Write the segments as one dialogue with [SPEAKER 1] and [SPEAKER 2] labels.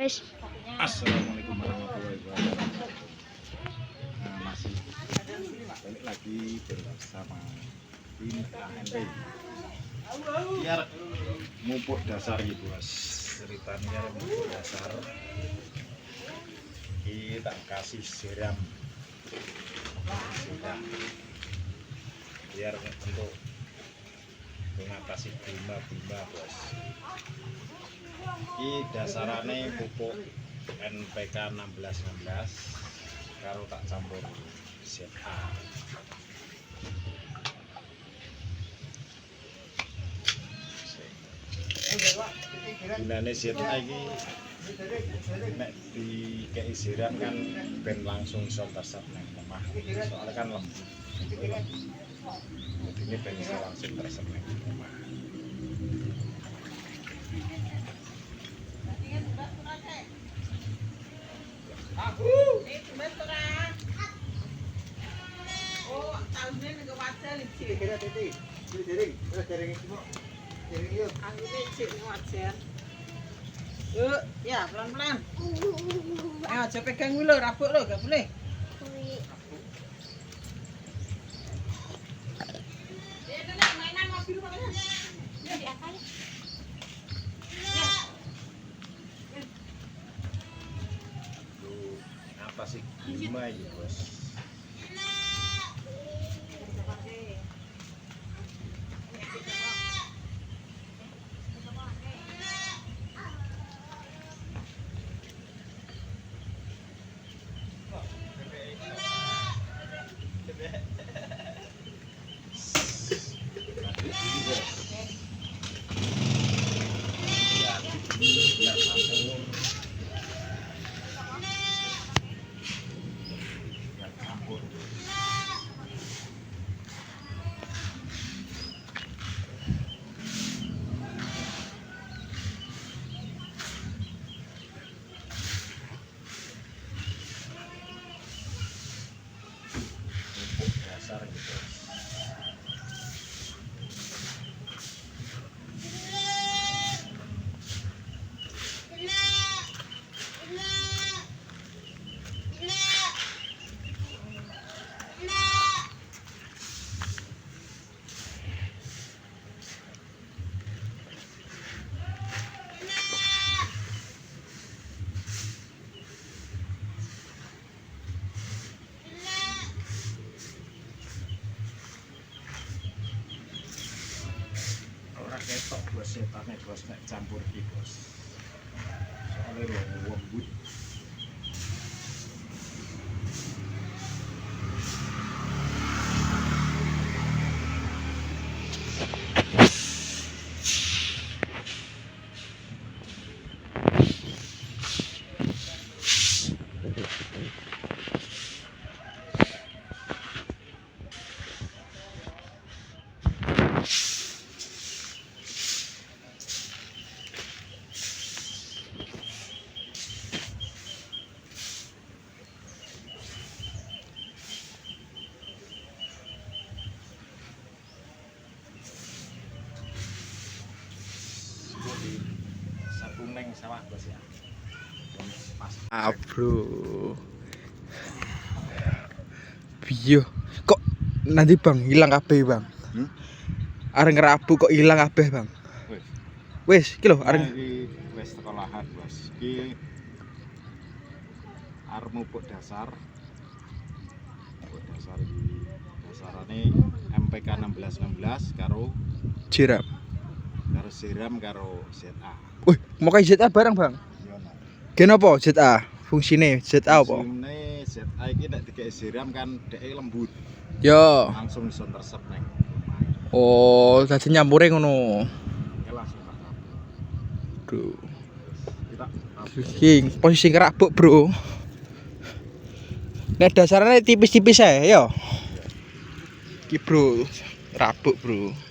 [SPEAKER 1] Assalamualaikum warahmatullahi wabarakatuh. Nah, masih balik lagi bersama tim KNP. Biar mupuk dasar gitu bos. Ceritanya mupuk dasar. Kita kasih siram. Biar untuk mengatasi bima bos. Ini dasarane pupuk NPK 1616 karo tak campur ZA. Gunane ZA iki nek dikei siram kan ben langsung iso tersep nang omah. Soalnya kan lembut. Jadi ini ben iso langsung tersep nang omah.
[SPEAKER 2] Ya pelan-pelan. Ayo aja pegang dulu, rabuk lo, gak boleh.
[SPEAKER 1] Apa sih bima ini bos? Dasar gitu. Ketok bos setane bos nek campur iki bos. Soale lembut. Neng sawah bos ya.
[SPEAKER 3] Bro. Biyo. Kok nanti Bang hilang kabeh, Bang? Areng ngerabu kok hilang kabeh, Bang? Wis, iki lho areng
[SPEAKER 1] iki wis sekolahan bos. Iki arep mupuk dasar. Mupuk dasar iki dasarane MPK 1616 karo
[SPEAKER 3] jiram.
[SPEAKER 1] karo siram karo ZA.
[SPEAKER 3] Wih, mau kayak ZA bareng, Bang?
[SPEAKER 1] Iya nah.
[SPEAKER 3] Gen apa ZA? Fungsine ZA apa?
[SPEAKER 1] Fungsine ZA iki nek dikei siram kan dheke lembut.
[SPEAKER 3] Yo.
[SPEAKER 1] Langsung iso tersep neng.
[SPEAKER 3] Oh, dadi nyampure ngono.
[SPEAKER 1] Oke langsung tak tabuh.
[SPEAKER 3] Duh.
[SPEAKER 1] Kita
[SPEAKER 3] Iki posisi ngerabuk, Bro. Nek dasarane tipis-tipis ae, yo. Iki, Bro. Rabuk, Bro.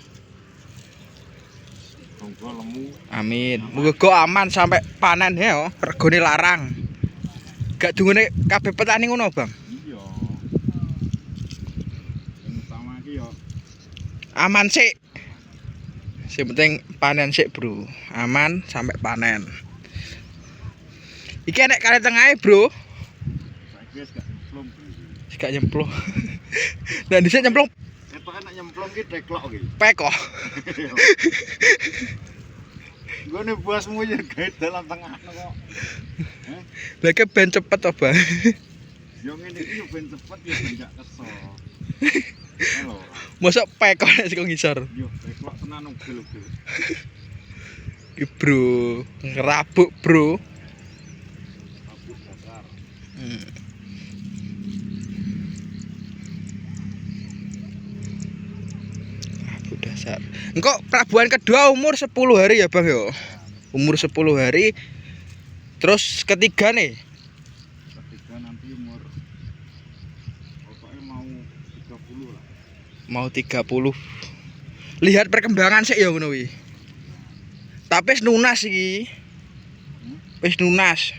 [SPEAKER 1] monggo lemu.
[SPEAKER 3] Amin. Muga aman sampai panen ya, regane larang. Gak dungune kabeh petani ngono, Bang.
[SPEAKER 1] Iya. Yang utama iki yo
[SPEAKER 3] Aman sik. Sing penting panen sik, Bro. Aman sampai panen. Iki enek kali tengahe, Bro.
[SPEAKER 1] Saiki wis gak nyemplung.
[SPEAKER 3] Gak nyemplung. Nah, dhisik nyemplung
[SPEAKER 1] Ketok enak nyemplung ki deklok ki.
[SPEAKER 3] peko.
[SPEAKER 1] Gone bosmu ya gawe dalam tengah kok. Heh.
[SPEAKER 3] Lah ke ben cepet to, Bang.
[SPEAKER 1] Yo ngene iki yo ben cepet ya ben gak kesel. Halo.
[SPEAKER 3] Mosok peko nek sing ngisor.
[SPEAKER 1] Yo deklok tenan ugel-ugel.
[SPEAKER 3] Iki, Bro, ngerabuk, Bro.
[SPEAKER 1] Abu dasar.
[SPEAKER 3] Abu dasar. Engko prabuan kedua umur 10 hari ya, Bang yo. Umur 10 hari. Terus ketiga nih,
[SPEAKER 1] Ketiga nanti umur pokoknya mau 30 lah.
[SPEAKER 3] mau 30. Lihat perkembangan sih ya ngono wi. Tapi wis nunas iki. Wis nunas.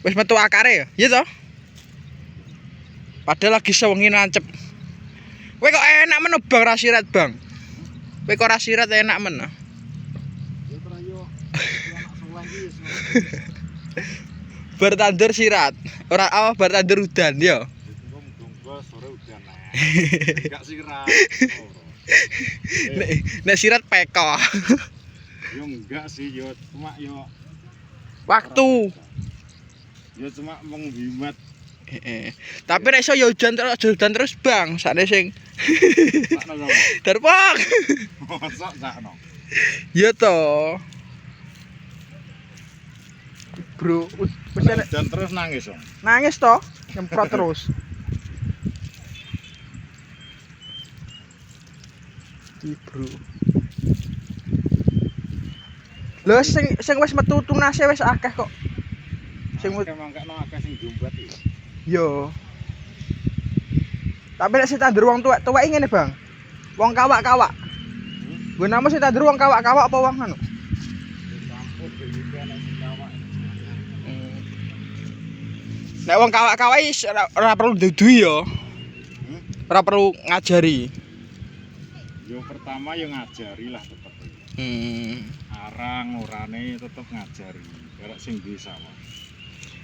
[SPEAKER 3] Wis metu akare ya. Iya toh? Padahal lagi sewengi nancep. Kowe kok enak men Bang ra sirat, Bang. Kowe kok ra sirat enak men.
[SPEAKER 1] Ya ora yo anak soleh iki wis
[SPEAKER 3] Bertandur sirat. Ora apa bertandur udan ya.
[SPEAKER 1] Donggo sore udan. Gak sirat.
[SPEAKER 3] Nek sirat peko.
[SPEAKER 1] Yo enggak sih yo cuma yo
[SPEAKER 3] Waktu.
[SPEAKER 1] yo cuma menghimat.
[SPEAKER 3] Tapi nek iso ya udan terus, Bang. Sakne sing
[SPEAKER 1] Sakno
[SPEAKER 3] Darpok.
[SPEAKER 1] mosok sakno.
[SPEAKER 3] Ya toh. Bro, wis
[SPEAKER 1] Dan terus nangis dong.
[SPEAKER 3] nangis toh, nyemprot terus. Iki, Bro. Lho sing wis metu tunase wis akeh kok. Sing
[SPEAKER 1] Emang gak akeh sing jumbat iki.
[SPEAKER 3] yo. Tapi nek sing tandur wong tuwek ngene, Bang. Wong kawak-kawak. Gue nama sing tandur wong kawak-kawak apa wong anu?
[SPEAKER 1] Campur iki ana sing kawak.
[SPEAKER 3] Nek wong kawak-kawak ora perlu dudui yo. Ora perlu ngajari.
[SPEAKER 1] Yo pertama yo ngajari lah tetep. Arang orane tetep ngajari. Karek sing bisa mah.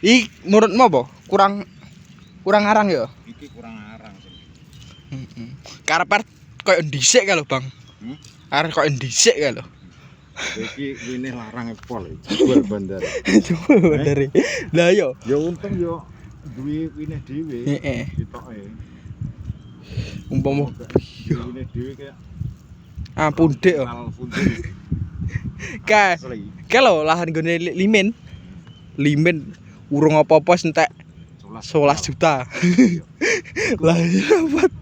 [SPEAKER 3] Ih, menurutmu apa? Kurang arang ya?
[SPEAKER 1] Iki kurang arang sih.
[SPEAKER 3] Karepar koyo ndhisik ka lho, Bang. Arep koyo ndhisik ka lho.
[SPEAKER 1] Iki wine larang pol iki. Jual bandar.
[SPEAKER 3] Coba dari. Lah yo.
[SPEAKER 1] Ya untung yo duwe wine dhewe.
[SPEAKER 3] Heeh.
[SPEAKER 1] Ketoke.
[SPEAKER 3] Umpama
[SPEAKER 1] Wine dhewe kayak
[SPEAKER 3] ampun Dik. Ka lho lahan gone limen. Limen urung apa-apa entek 11 juta. Lah dapat.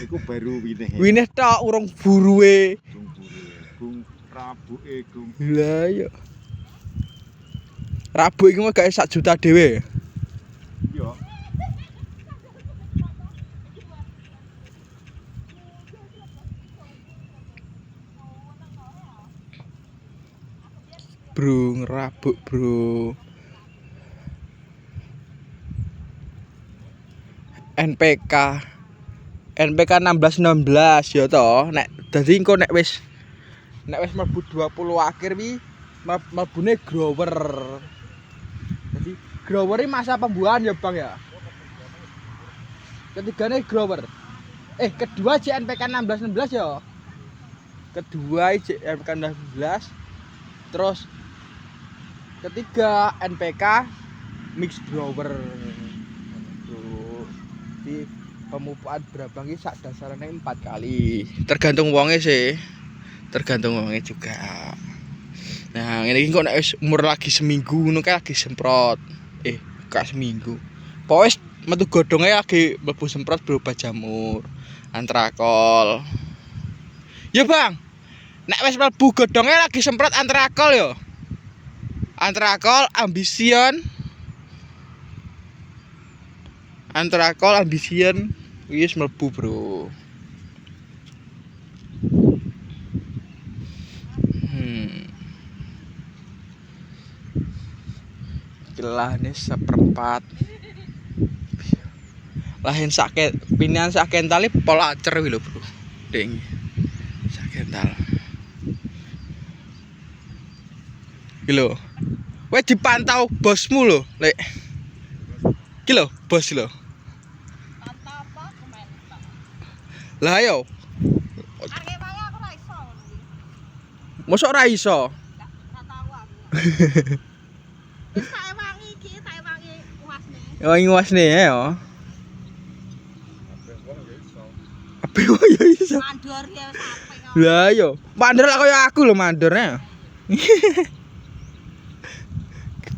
[SPEAKER 1] Iku baru wine.
[SPEAKER 3] Wine tok urung buruwe.
[SPEAKER 1] Gung rabuke gung.
[SPEAKER 3] Lah yo. Rabu iki mah gak 1 juta dhewe.
[SPEAKER 1] Yo.
[SPEAKER 3] Bro, ngerabuk, Bro. NPK 16 ya toh. Nek dadi engko nek wis mlebu 20 akhir wi mlebune grower. Jadi grower iki masa pembuahan ya, Bang ya. Ketigane grower. Kedua JNPK 16 ya. Kedua JNPK 16. Terus ketiga NPK mix grower. Di pemupukan berabang iki sak dasarane 4 kali. Tergantung wonge sih. Tergantung wonge juga. Nah, ngene iki kok nek wis umur lagi seminggu ngono kae lagi semprot. Gak seminggu. Pokoke metu godhonge lagi mlebu semprot berobat jamur, antrakol. Ya, Bang. Nek wis mlebu godhonge lagi semprot antrakol yo. Antrakol, Ambition wis mlebu, Bro. Lahane 1/4. Lahin sakit, pinian sak kental pola acer lho, Bro. Ding. Sak kental. Iki lho. Kowe dipantau bosmu lho, Lek. Iki lho, bos lho.
[SPEAKER 2] Pantau apa komen tok.
[SPEAKER 3] Lah ayo,
[SPEAKER 2] Arek wae aku ora iso ngono iki.
[SPEAKER 3] mosok ora iso.
[SPEAKER 2] Ora tau aku. Wis tak ewangi iki, tak ewangi uasne.
[SPEAKER 3] Wangi wasne ya. Ape wae ya iso.
[SPEAKER 2] Mandor ya wis apik kok.
[SPEAKER 3] Lah yo, mandor lah kaya aku lho mandornya.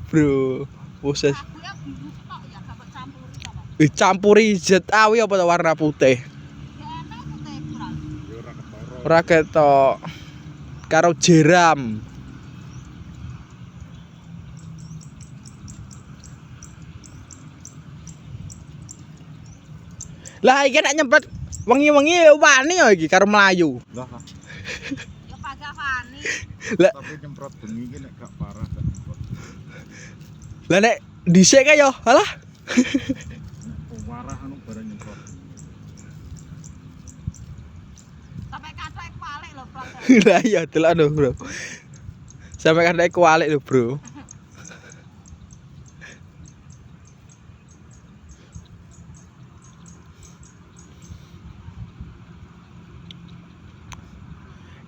[SPEAKER 3] Bro, proses
[SPEAKER 2] Aku ya biru tok ya gak campuri sama.
[SPEAKER 3] campuri zat awi apa warna putih.
[SPEAKER 2] Ya enak putih kurang.
[SPEAKER 3] Ora ketok karo jeram. Lah iki nek nyempet wengi-wengi wani ya iki karo mlayu.
[SPEAKER 1] Lah,
[SPEAKER 2] Ya pagak Fani.
[SPEAKER 3] Lah
[SPEAKER 1] tapi nyemprot bengi iki nek gak parah gak nyemprot.
[SPEAKER 3] lah nek dhisik kae yo, alah.
[SPEAKER 1] Parah anu barang nyemprot.
[SPEAKER 2] Sampai kathok balik lho, Bro.
[SPEAKER 3] Lah iya delok lho, Bro. Sampai kadek kualik lho, Bro.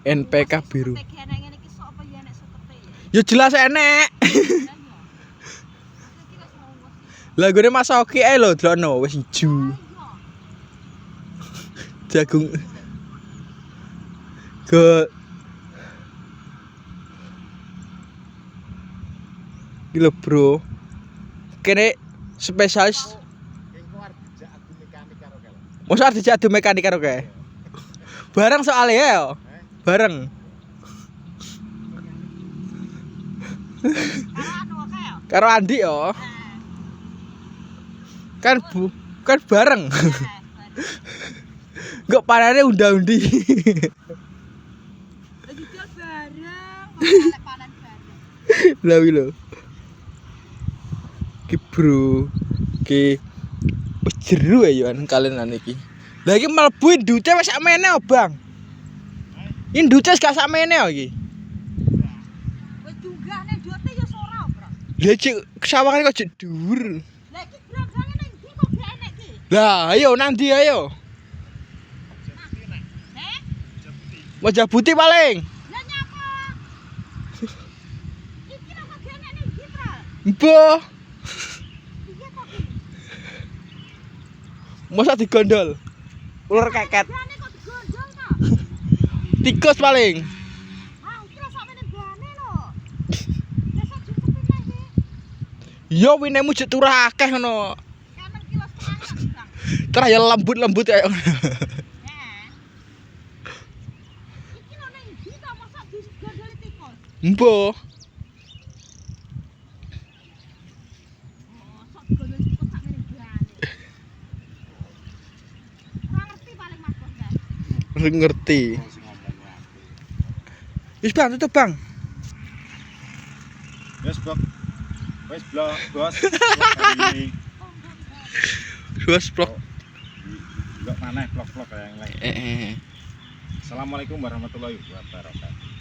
[SPEAKER 3] NPK biru.
[SPEAKER 2] Bagian ngene iki sok apa ya nek sukete ya.
[SPEAKER 3] Ya jelas enek. Lah gone Mas Oki ae lho delokno wis ijo. Jagung. Ke Gila, Bro. Kene spesialis
[SPEAKER 1] Engko arep dijak adu mekanik karo kene.
[SPEAKER 3] mosok arep dijak adu mekanik karo kae. Bareng soalnya ya. Yo. Bareng.
[SPEAKER 2] Karo anu kae ya.
[SPEAKER 3] Karo Andi yo. Kan bareng. Enggak parane unda-undi.
[SPEAKER 2] Lagi jual bareng, panen bareng.
[SPEAKER 3] Lah wi lho. Ki Bro. Ki wis jeru ya yo kalenan iki. Lah iki mlebu ndute wis sakmene, Bang. Indute gak sakmene iki.
[SPEAKER 2] Wis dunggahne dote ya ora, Bro.
[SPEAKER 3] Lah cek kesawangan kok jek dhuwur.
[SPEAKER 2] Lah iki brandange ning ndi kok gak enek iki?
[SPEAKER 3] Lah ayo nang ndi ayo. Wajah putih paling.
[SPEAKER 2] Lah nyapa? Iki lho kok gak enek ning ndi, Bro?
[SPEAKER 3] Mbah,
[SPEAKER 2] Iya kok iki.
[SPEAKER 3] mosok digondol. Ular keket.
[SPEAKER 2] Gane kok digondol ta?
[SPEAKER 3] Tikus paling.
[SPEAKER 2] Ah, iki lho sakmene gane lho. Besok disepi lagi.
[SPEAKER 3] Yo winemu jek turah akeh ngono.
[SPEAKER 2] Kamen kilo setengah, Bang.
[SPEAKER 3] Terus ya lembut-lembut kayak ngono.
[SPEAKER 2] Nah. Iki lho ning ndi ta mosok digondoli tikus?
[SPEAKER 3] Mbah,
[SPEAKER 2] Mosok digondoli tikus sakmene gane. Ora ngerti paling Mas Bos.
[SPEAKER 3] ngerti.
[SPEAKER 1] Sing ngomong wae.
[SPEAKER 3] Wis Bang, tutup Bang.
[SPEAKER 1] Wes, Bos. Wes, Bos. Hari ini
[SPEAKER 3] Wes blok.
[SPEAKER 1] Enggak mana vlog-vlog yang lain. Assalamualaikum warahmatullahi wabarakatuh.